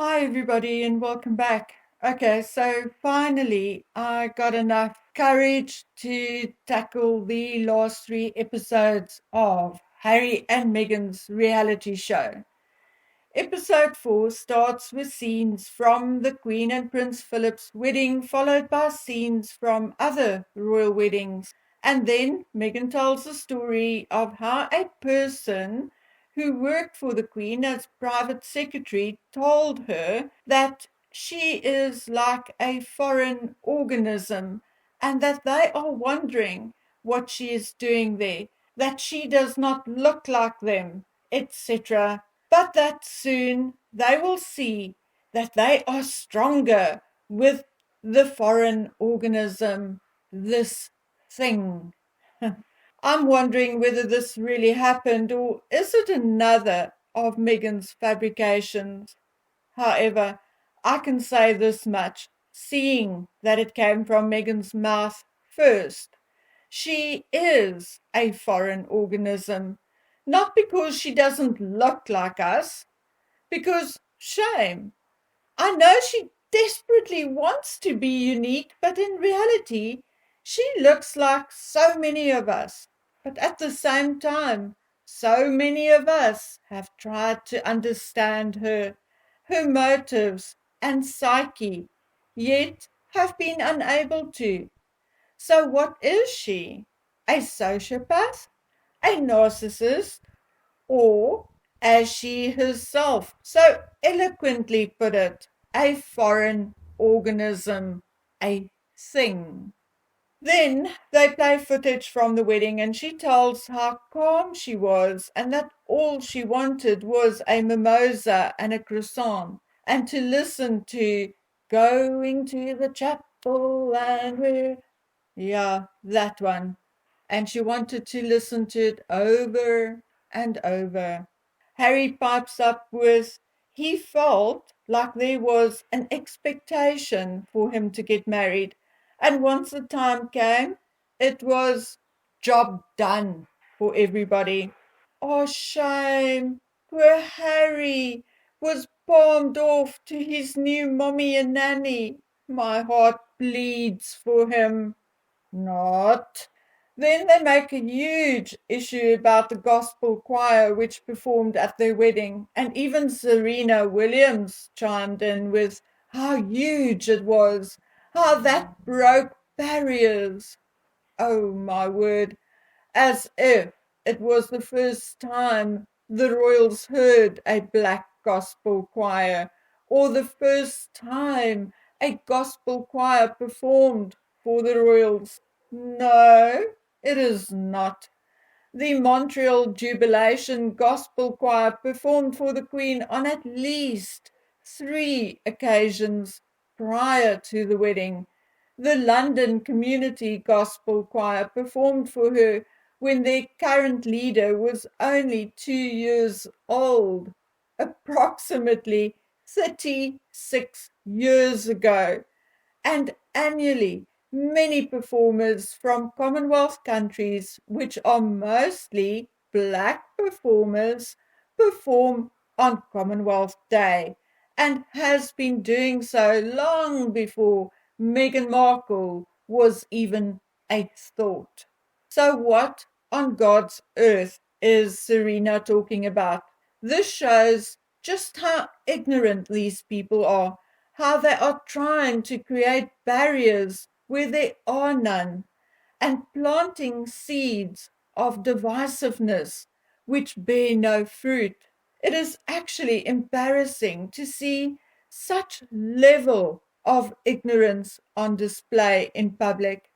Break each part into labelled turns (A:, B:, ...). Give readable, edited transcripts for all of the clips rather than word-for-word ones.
A: Hi, everybody, and welcome back. Okay, so finally, I got enough courage to tackle the last three episodes of Harry and Meghan's reality show. Episode 4 starts with scenes from the Queen and Prince Philip's wedding, followed by scenes from other royal weddings. And then Meghan tells the story of how a person who worked for the Queen as private secretary told her that she is like a foreign organism and that they are wondering what she is doing there, that she does not look like them, etc., but that soon they will see that they are stronger with the foreign organism, this thing. I'm wondering whether this really happened or is it another of Meghan's fabrications. However, I can say this much, seeing that it came from Meghan's mouth first. She is a foreign organism, not because she doesn't look like us, because shame. I know she desperately wants to be unique, but in reality, she looks like so many of us. But at the same time, so many of us have tried to understand her, her motives and psyche, yet have been unable to. So, what is she? A sociopath? A narcissist? Or, as she herself so eloquently put it, a foreign organism, a thing? Then they play footage from the wedding, and she tells how calm she was and that all she wanted was a mimosa and a croissant and to listen to Going to the Chapel and we're yeah, that one. And she wanted to listen to it over and over. Harry pipes up with, he felt like there was an expectation for him to get married. And once the time came, it was job done for everybody. Oh, shame. Poor Harry was palmed off to his new mommy and nanny. My heart bleeds for him. Not. Then they make a huge issue about the gospel choir which performed at their wedding, and even Serena Williams chimed in with how huge it was, how that broke barriers. Oh my word, as if it was the first time the royals heard a black gospel choir, or the first time a gospel choir performed for the royals. No, it is not. The Montreal Jubilation Gospel Choir performed for the Queen on at least three occasions prior to the wedding. The London Community Gospel Choir performed for her when their current leader was only 2 years old, approximately 36 years ago. And annually, many performers from Commonwealth countries, which are mostly black performers, perform on Commonwealth Day and has been doing so long before Meghan Markle was even a thought. So what on God's earth is Serena talking about? This shows just how ignorant these people are, how they are trying to create barriers where there are none, and planting seeds of divisiveness which bear no fruit. It is actually embarrassing to see such level of ignorance on display in public.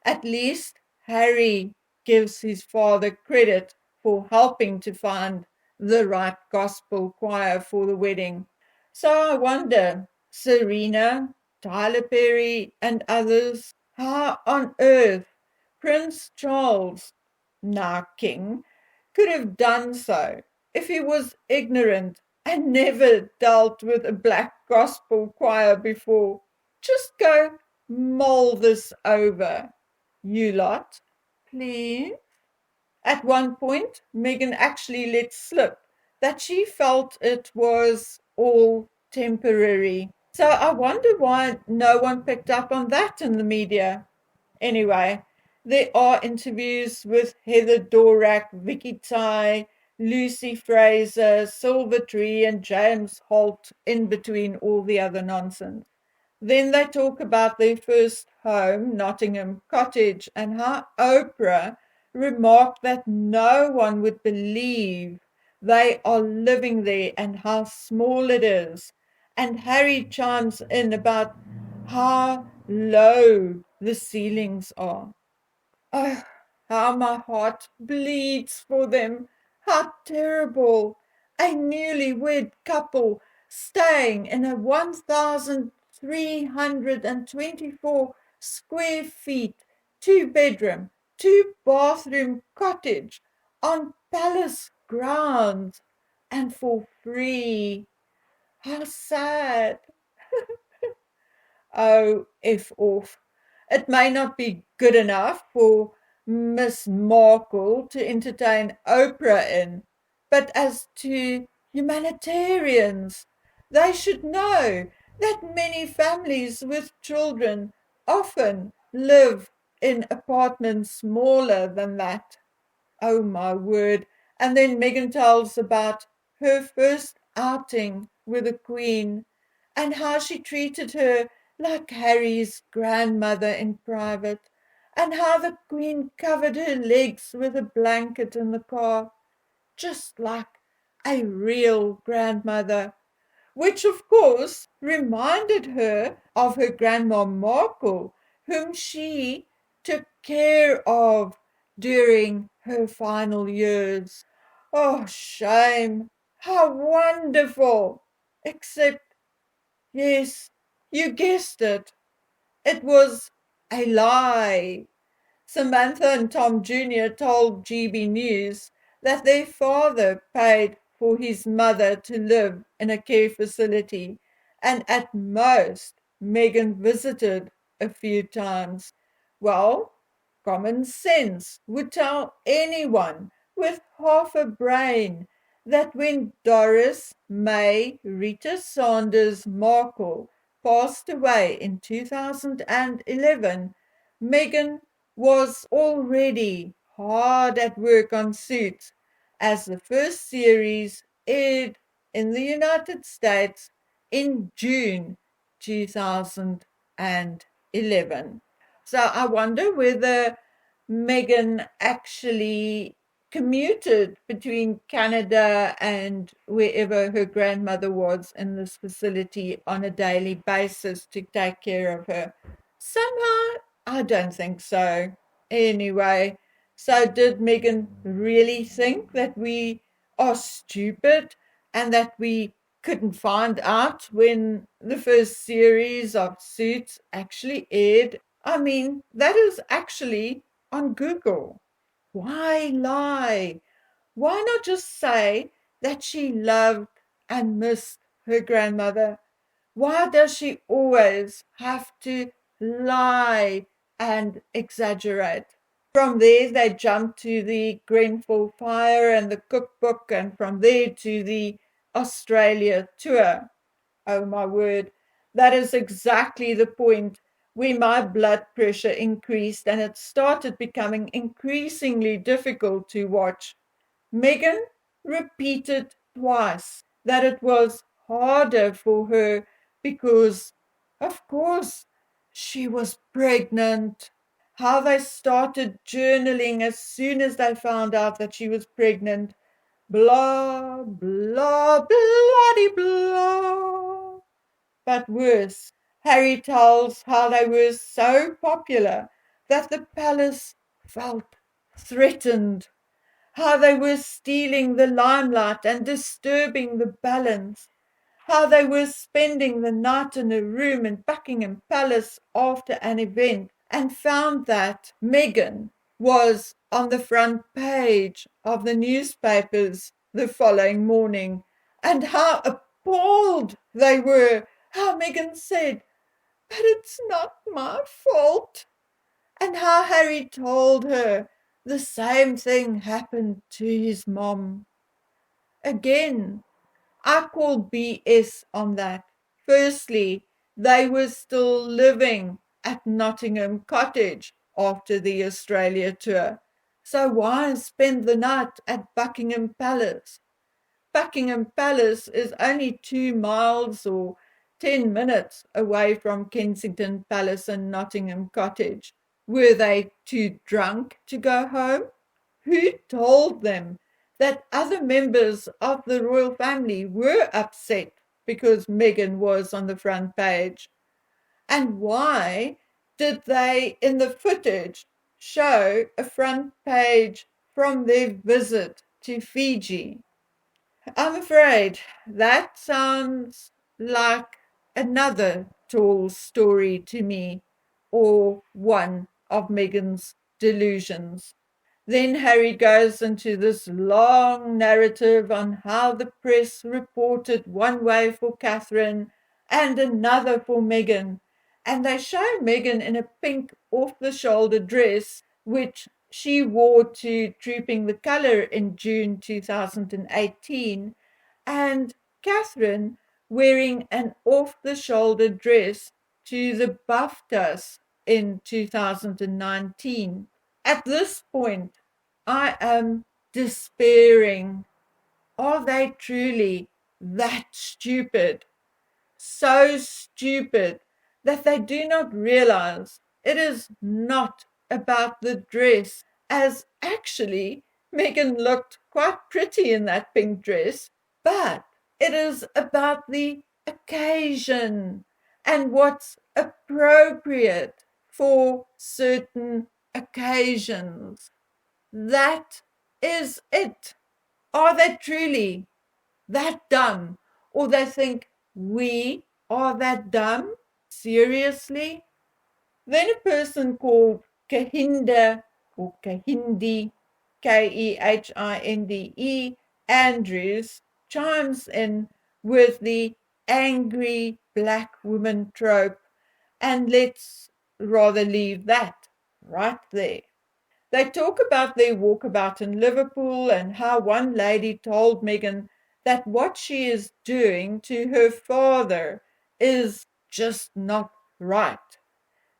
A: At least Harry gives his father credit for helping to find the right gospel choir for the wedding. So I wonder, Serena, Tyler Perry, and others, how on earth Prince Charles, now king, could have done so if he was ignorant and never dealt with a black gospel choir before. Just go mull this over, you lot, please. At one point, Meghan actually let slip that she felt it was all temporary. So I wonder why no one picked up on that in the media. Anyway, there are interviews with Heather Dorak, Vicky Tai, Lucy Fraser, Silvertree, and James Holt in between all the other nonsense. Then they talk about their first home, Nottingham Cottage, and how Oprah remarked that no one would believe they are living there and how small it is. And Harry chimes in about how low the ceilings are. Oh, how my heart bleeds for them. How terrible. A newlywed couple staying in a 1,324 square feet, two-bedroom, two-bathroom cottage on palace grounds and for free. How sad. Oh, F off. It may not be good enough for Miss Markle to entertain Oprah in, but as to humanitarians, they should know that many families with children often live in apartments smaller than that. Oh my word. And then Meghan tells about her first outing with the Queen and how she treated her like Harry's grandmother in private, and how the Queen covered her legs with a blanket in the car, just like a real grandmother, which of course reminded her of her Grandma Markle, whom she took care of during her final years. Oh, shame! How wonderful! Except, yes, you guessed it, it was a lie. Samantha and Tom Jr. told GB News that their father paid for his mother to live in a care facility, and at most Meghan visited a few times. Well, common sense would tell anyone with half a brain that when Doris May Rita Sanders Markle passed away in 2011, Meghan was already hard at work on Suits as the first series aired in the United States in June 2011. So I wonder whether Meghan actually commuted between Canada and wherever her grandmother was in this facility on a daily basis to take care of her. Somehow, I don't think so. Anyway, so did Meghan really think that we are stupid and that we couldn't find out when the first series of Suits actually aired? I mean, that is actually on Google. Why lie? Why not just say that she loved and missed her grandmother? Why does she always have to lie and exaggerate? From there, they jump to the Grenfell fire and the cookbook, and from there to the Australia tour. Oh my word, that is exactly the point where my blood pressure increased and it started becoming increasingly difficult to watch. Meghan repeated twice that it was harder for her because, of course, she was pregnant. How they started journaling as soon as they found out that she was pregnant. Blah, blah, bloody blah. But worse, Harry tells how they were so popular that the palace felt threatened, how they were stealing the limelight and disturbing the balance, how they were spending the night in a room in Buckingham Palace after an event and found that Meghan was on the front page of the newspapers the following morning, and how appalled they were, how Meghan said, "But it's not my fault," and how Harry told her the same thing happened to his mom. Again, I call BS on that. Firstly, they were still living at Nottingham Cottage after the Australia tour. So why spend the night at Buckingham Palace? Buckingham Palace is only 2 miles or 10 minutes away from Kensington Palace and Nottingham Cottage. Were they too drunk to go home? Who told them that other members of the royal family were upset because Meghan was on the front page? And why did they, in the footage, show a front page from their visit to Fiji? I'm afraid that sounds like another tall story to me, or one of Meghan's delusions. Then Harry goes into this long narrative on how the press reported one way for Catherine and another for Meghan. And they show Meghan in a pink off the shoulder dress, which she wore to Trooping the Colour in June 2018, and Catherine wearing an off the shoulder dress to the BAFTAs in 2019. At this point, I am despairing. Are they truly that stupid? So stupid that they do not realize it is not about the dress, as actually Meghan looked quite pretty in that pink dress, but it is about the occasion and what's appropriate for certain occasions. That is it. Are they truly that dumb? Or they think we are that dumb? Seriously? Then a person called Kahinda or Kahindi, Kehinde, Andrews, chimes in with the angry black woman trope, and let's rather leave that right there. They talk about their walkabout in Liverpool and how one lady told Meghan that what she is doing to her father is just not right.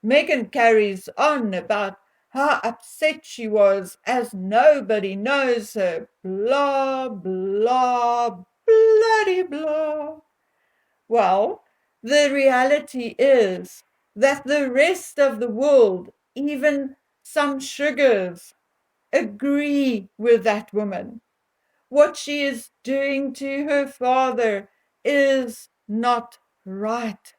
A: Meghan carries on about how upset she was as nobody knows her. Blah, blah, bloody blah. Well, the reality is that the rest of the world, even some sugars, agree with that woman. What she is doing to her father is not right.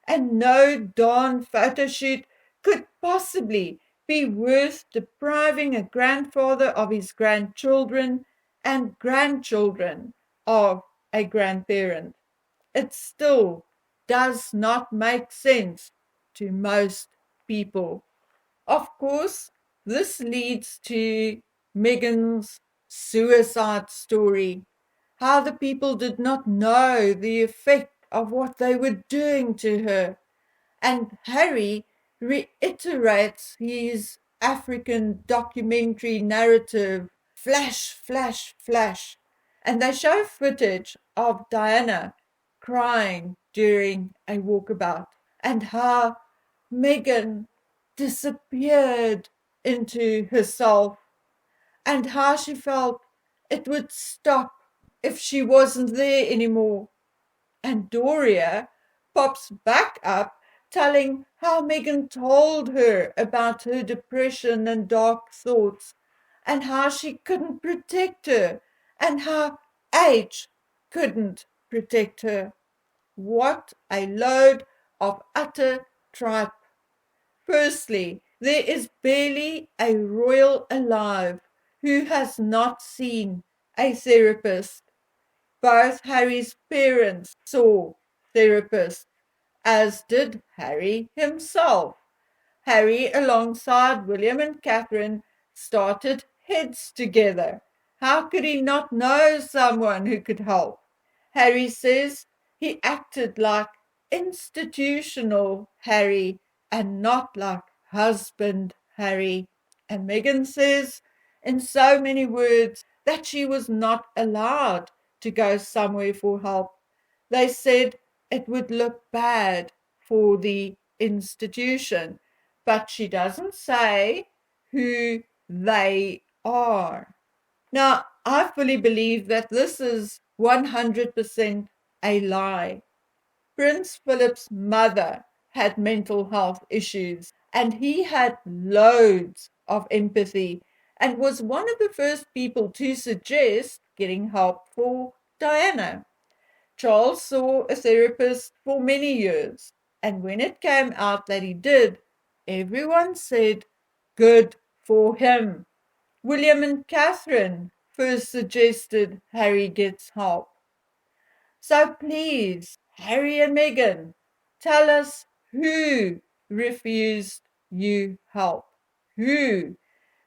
A: And no darn photo shoot could possibly be worth depriving a grandfather of his grandchildren and grandchildren of a grandparent. It still does not make sense to most people. Of course, this leads to Meghan's suicide story, how the people did not know the effect of what they were doing to her. And Harry reiterates his African documentary narrative, flash, flash, flash. And they show footage of Diana crying during a walkabout and how Meghan disappeared into herself and how she felt it would stop if she wasn't there anymore. And Doria pops back up telling how Meghan told her about her depression and dark thoughts and how she couldn't protect her and how age couldn't protect her. What a load of utter tripe. Firstly, there is barely a royal alive who has not seen a therapist. Both Harry's parents saw therapists, as did Harry himself. Harry, alongside William and Catherine, started Heads together. How could he not know someone who could help? Harry says he acted like institutional Harry and not like husband Harry. And Meghan says, in so many words, that she was not allowed to go somewhere for help. They said it would look bad for the institution, but she doesn't say who they are. Now, I fully believe that this is 100% a lie. Prince Philip's mother had mental health issues, and he had loads of empathy and was one of the first people to suggest getting help for Diana. Charles saw a therapist for many years, and when it came out that he did, everyone said, "Good for him." William and Catherine first suggested Harry gets help. So please, Harry and Meghan, tell us who refused you help. Who?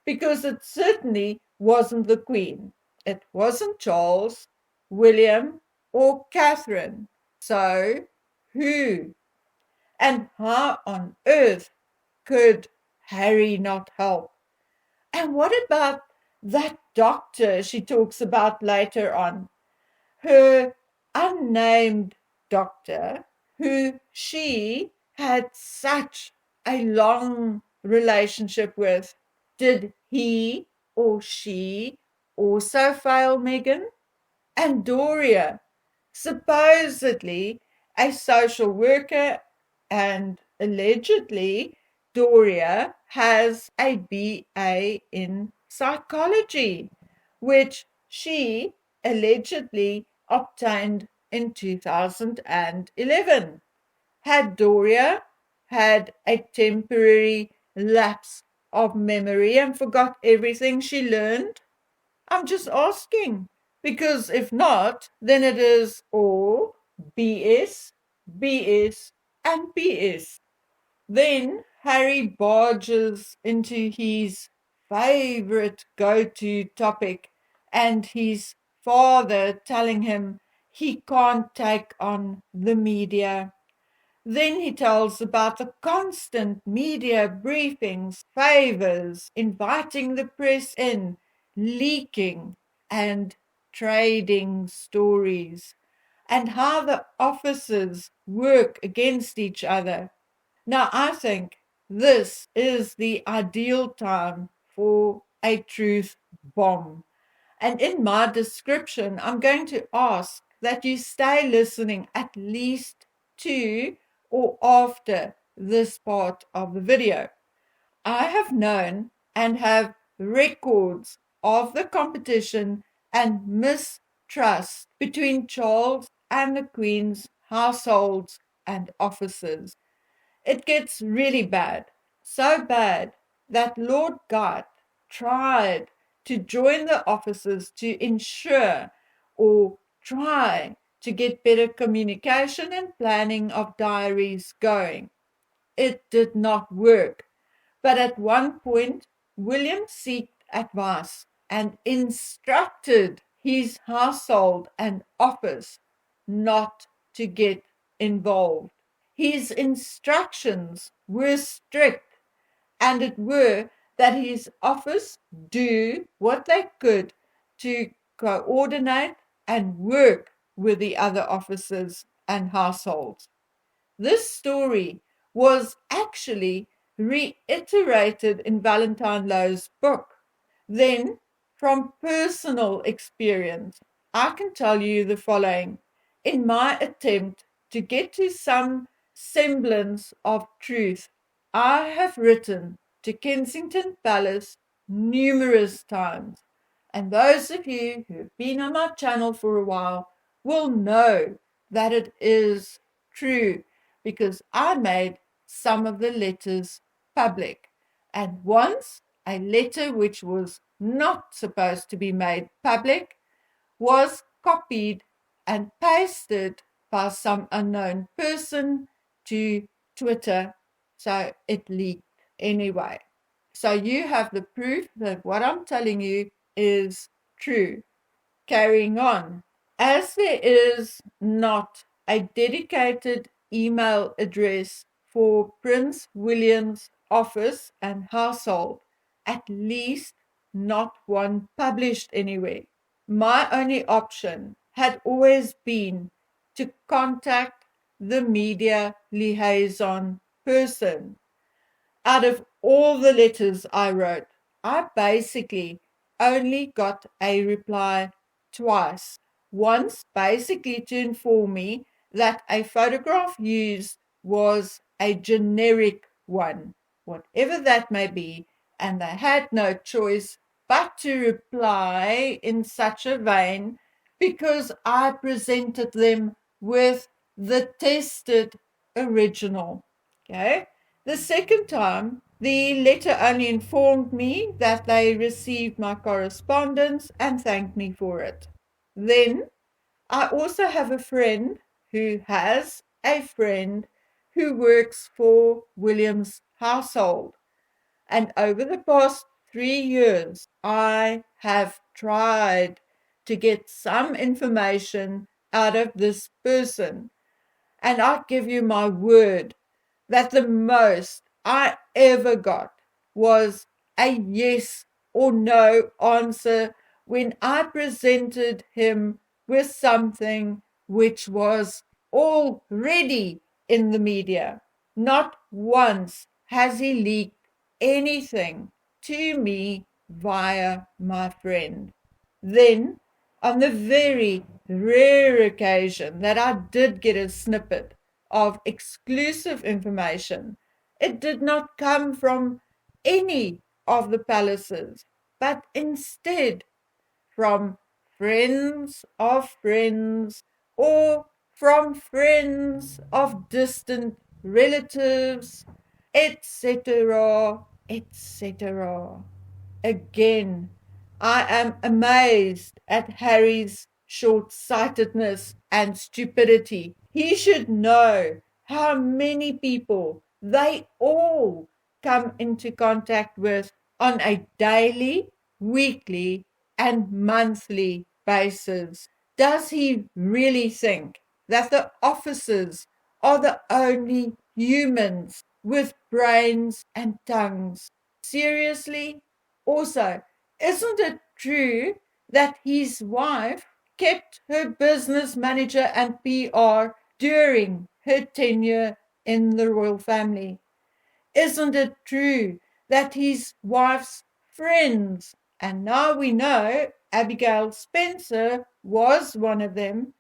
A: Because it certainly wasn't the Queen. It wasn't Charles, William, or Catherine. So who? And how on earth could Harry not help? And what about that doctor she talks about later on? Her unnamed doctor, who she had such a long relationship with. Did he or she also fail Meghan? And Doria, supposedly a social worker, and allegedly Doria has a BA in psychology, which she allegedly obtained in 2011. Had Doria had a temporary lapse of memory and forgot everything she learned? I'm just asking, because if not, then it is all BS, BS, and BS. Then Harry barges into his favorite go-to topic and his father telling him he can't take on the media. Then he tells about the constant media briefings, favors, inviting the press in, leaking, and trading stories, and how the officers work against each other. Now, I think this is the ideal time for a truth bomb. And in my description, I'm going to ask that you stay listening at least to or after this part of the video. I have known and have records of the competition and mistrust between Charles and the Queen's households and officers. It gets really bad, so bad that Lord Guy tried to join the officers to ensure or try to get better communication and planning of diaries going. It did not work, but at one point, William sought advice and instructed his household and office not to get involved. His instructions were strict, and it were that his office do what they could to coordinate and work with the other officers and households. This story was actually reiterated in Valentine Lowe's book. Then, from personal experience, I can tell you the following. In my attempt to get to some semblance of truth, I have written to Kensington Palace numerous times, and those of you who have been on my channel for a while will know that it is true, because I made some of the letters public. And once a letter which was not supposed to be made public was copied and pasted by some unknown person to Twitter, so it leaked anyway. So you have the proof that what I'm telling you is true. Carrying on. As there is not a dedicated email address for Prince William's office and household, at least not one published anywhere, my only option had always been to contact the media liaison person. Out of all the letters I wrote, I basically only got a reply twice. Once, basically to inform me that a photograph used was a generic one, whatever that may be, and they had no choice but to reply in such a vein because I presented them with the tested original. Okay. The second time, the letter only informed me that they received my correspondence and thanked me for it. Then I also have a friend who has a friend who works for William's household. And over the past 3 years, I have tried to get some information out of this person. And I give you my word that the most I ever got was a yes or no answer when I presented him with something which was already in the media. Not once has he leaked anything to me via my friend. Then, on the very rare occasion that I did get a snippet of exclusive information, it did not come from any of the palaces, but instead from friends of friends or from friends of distant relatives, etc., etc. Again, I am amazed at Harry's short-sightedness and stupidity. He should know how many people they all come into contact with on a daily, weekly, and monthly basis. Does he really think that the officers are the only humans with brains and tongues? Seriously? Also, isn't it true that his wife kept her business manager and PR during her tenure in the royal family? Isn't it true that his wife's friends, and now we know Abigail Spencer was one of them,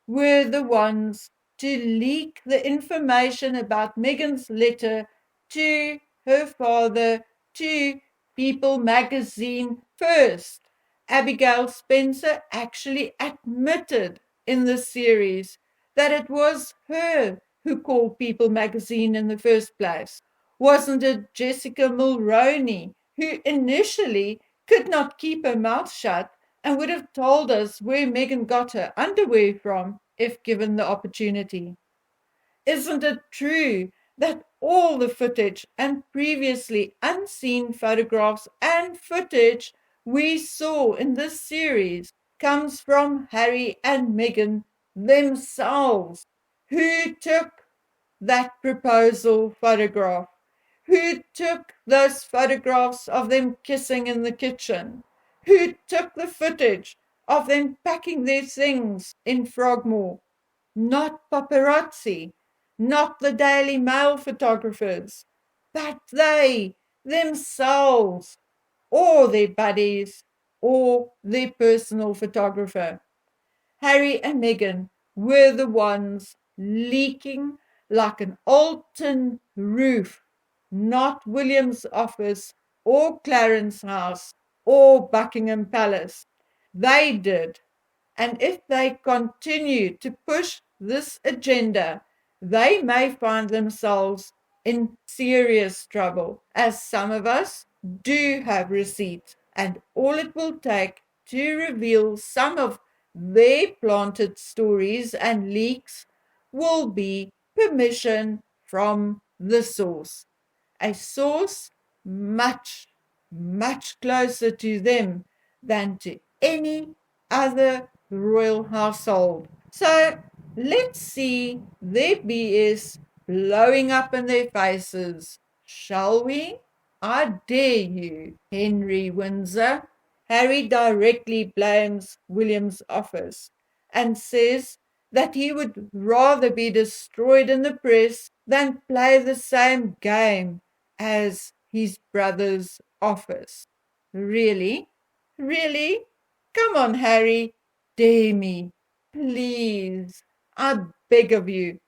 A: were the ones to leak the information about Meghan's letter to her father, to People magazine first? Abigail Spencer actually admitted in the series that it was her who called People magazine in the first place. Wasn't it Jessica Mulroney who initially could not keep her mouth shut and would have told us where Meghan got her underwear from if given the opportunity? Isn't it true that all the footage and previously unseen photographs and footage we saw in this series comes from Harry and Meghan themselves, who took that proposal photograph, who took those photographs of them kissing in the kitchen, who took the footage of them packing their things in Frogmore? Not paparazzi, not the Daily Mail photographers, but they themselves, or their buddies, or their personal photographer. Harry and Meghan were the ones leaking like an old tin roof, not William's office or Clarence House or Buckingham Palace. They did. And if they continue to push this agenda, they may find themselves in serious trouble, as some of us do have receipts, and all it will take to reveal some of their planted stories and leaks will be permission from the source, a source much, much closer to them than to any other royal household. So let's see their BS blowing up in their faces, shall we? I dare you, Henry Windsor. Harry directly blames William's office and says that he would rather be destroyed in the press than play the same game as his brother's office. Really? Really? Come on, Harry. Dare me. Please. I beg of you.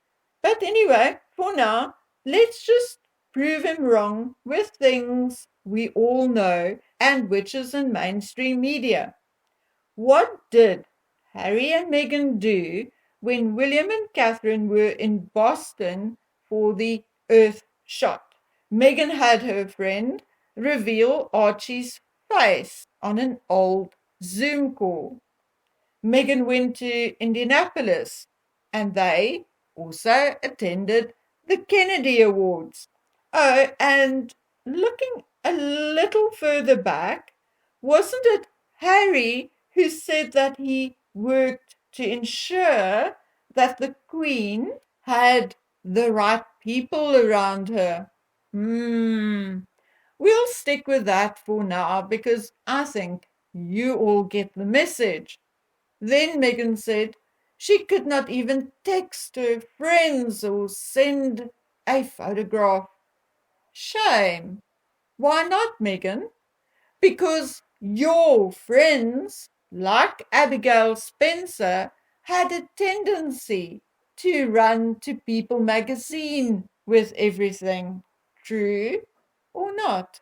A: But anyway, for now, let's just prove him wrong with things we all know and which is in mainstream media. What did Harry and Meghan do when William and Catherine were in Boston for the Earth shot? Meghan had her friend reveal Archie's face on an old Zoom call. Meghan went to Indianapolis and they also attended the Kennedy Awards. Oh, and looking a little further back, wasn't it Harry who said that he worked to ensure that the Queen had the right people around her? We'll stick with that for now because I think you all get the message. Then Meghan said she could not even text her friends or send a photograph. Shame. Why not, Meghan? Because your friends, like Abigail Spencer, had a tendency to run to People magazine with everything. True or not?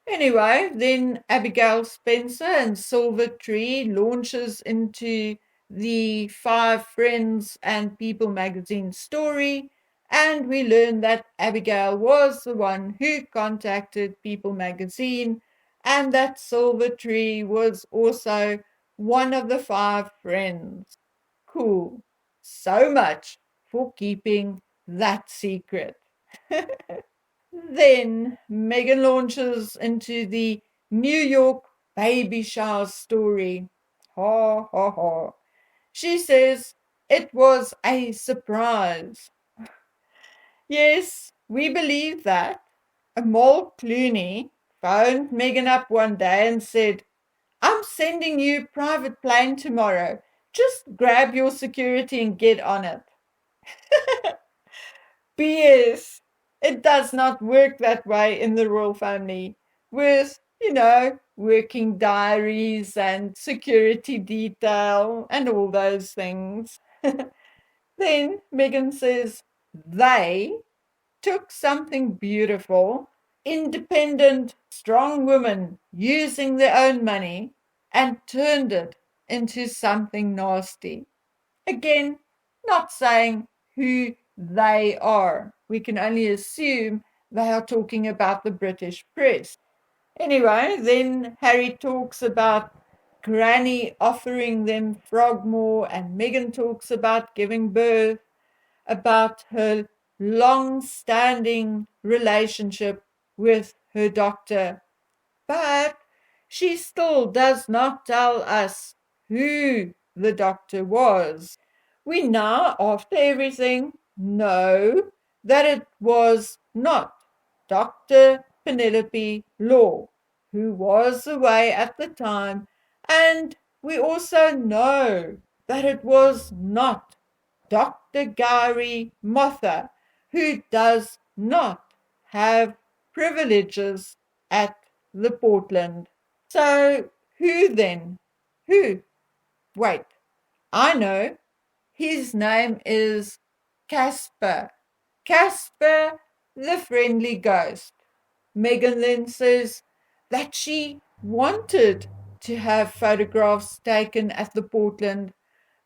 A: Anyway, then Abigail Spencer and Silver Tree launches into the Five Friends and People magazine story, and we learn that Abigail was the one who contacted People magazine, and that Silver Tree was also one of the five friends. Cool. So much for keeping that secret. Then Meghan launches into the New York baby shower story. Ha ha ha. She says it was a surprise. Yes, we believe that. Amal Clooney phoned Meghan up one day and said, I'm sending you private plane tomorrow. Just grab your security and get on it. BS. It does not work that way in the royal family with, working diaries and security detail and all those things. Then Meghan says they took something beautiful, independent, strong women using their own money and turned it into something nasty. Again, not saying who they are. We can only assume they are talking about the British press. Anyway, then Harry talks about Granny offering them Frogmore, and Meghan talks about giving birth, about her long-standing relationship with her doctor. But she still does not tell us who the doctor was. We now, after everything, know that it was not Dr. Penelope Law, who was away at the time, and we also know that it was not Dr. Gary Mother, who does not have privileges at the Portland. So who then? Who? Wait, I know. His name is Casper. Casper, the friendly ghost. Meghan then says that she wanted to have photographs taken at the Portland,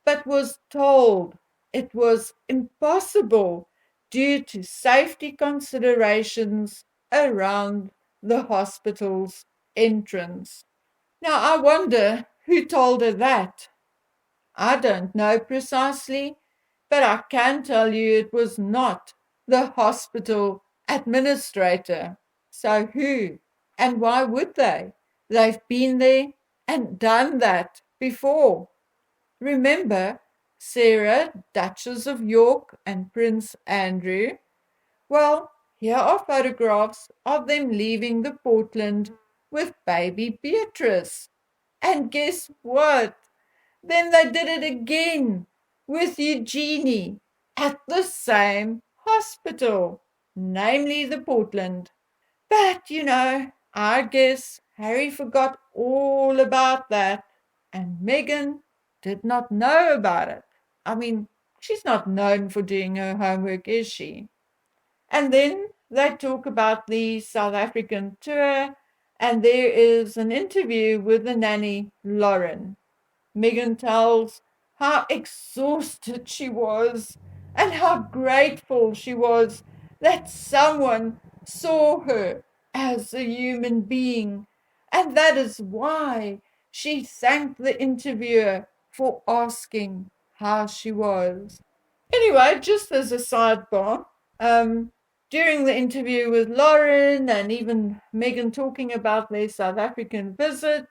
A: but was told it was impossible due to safety considerations around the hospital's entrance. Now, I wonder who told her that. I don't know precisely, but I can tell you it was not the hospital administrator. So who and why would they? They've been there and done that before. Remember Sarah, Duchess of York, and Prince Andrew? Well, here are photographs of them leaving the Portland with baby Beatrice. And guess what? Then they did it again with Eugenie at the same hospital, namely the Portland. But, I guess Harry forgot all about that, and Meghan did not know about it. I mean, she's not known for doing her homework, is she? And then they talk about the South African tour, and there is an interview with the nanny, Lauren. Meghan tells how exhausted she was and how grateful she was that someone saw her as a human being. And that is why she thanked the interviewer for asking how she was. Anyway, just as a sidebar, um, during the interview with Lauren and even Meghan talking about their South African visit,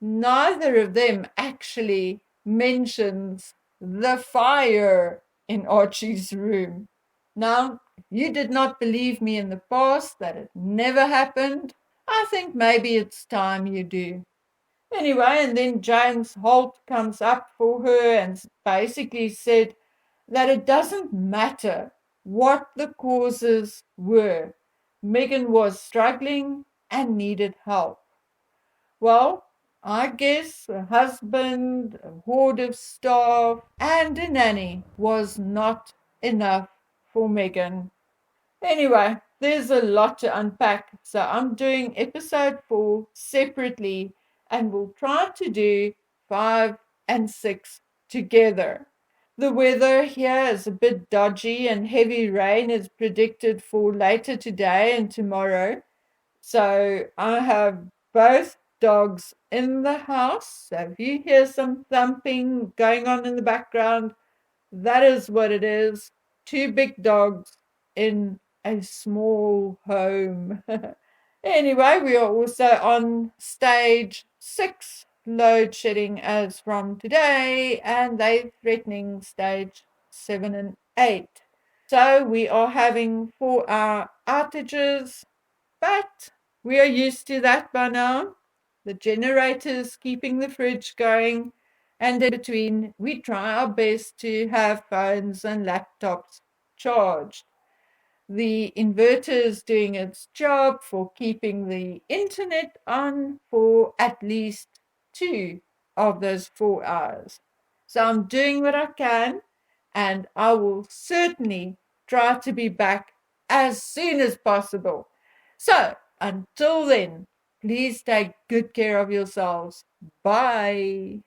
A: neither of them actually mentions the fire in Archie's room. Now, if you did not believe me in the past that it never happened, I think maybe it's time you do. Anyway, and then James Holt comes up for her and basically said that it doesn't matter what the causes were. Meghan was struggling and needed help. Well, I guess a husband, a horde of staff, and a nanny was not enough for Meghan. Anyway, there's a lot to unpack, so I'm doing episode 4 separately and we'll try to do 5 and 6 together. The weather here is a bit dodgy and heavy rain is predicted for later today and tomorrow. So I have both dogs in the house. So if you hear some thumping going on in the background, that is what it is. Two big dogs in a small home. Anyway, we are also on stage 6, load shedding as from today, and they threatening stage 7 and 8. So we are having 4-hour outages, but we are used to that by now. The generators keeping the fridge going, and in between, we try our best to have phones and laptops charged. The inverter is doing its job for keeping the internet on for at least 2 of those 4 hours. So I'm doing what I can, and I will certainly try to be back as soon as possible. So until then, please take good care of yourselves. Bye.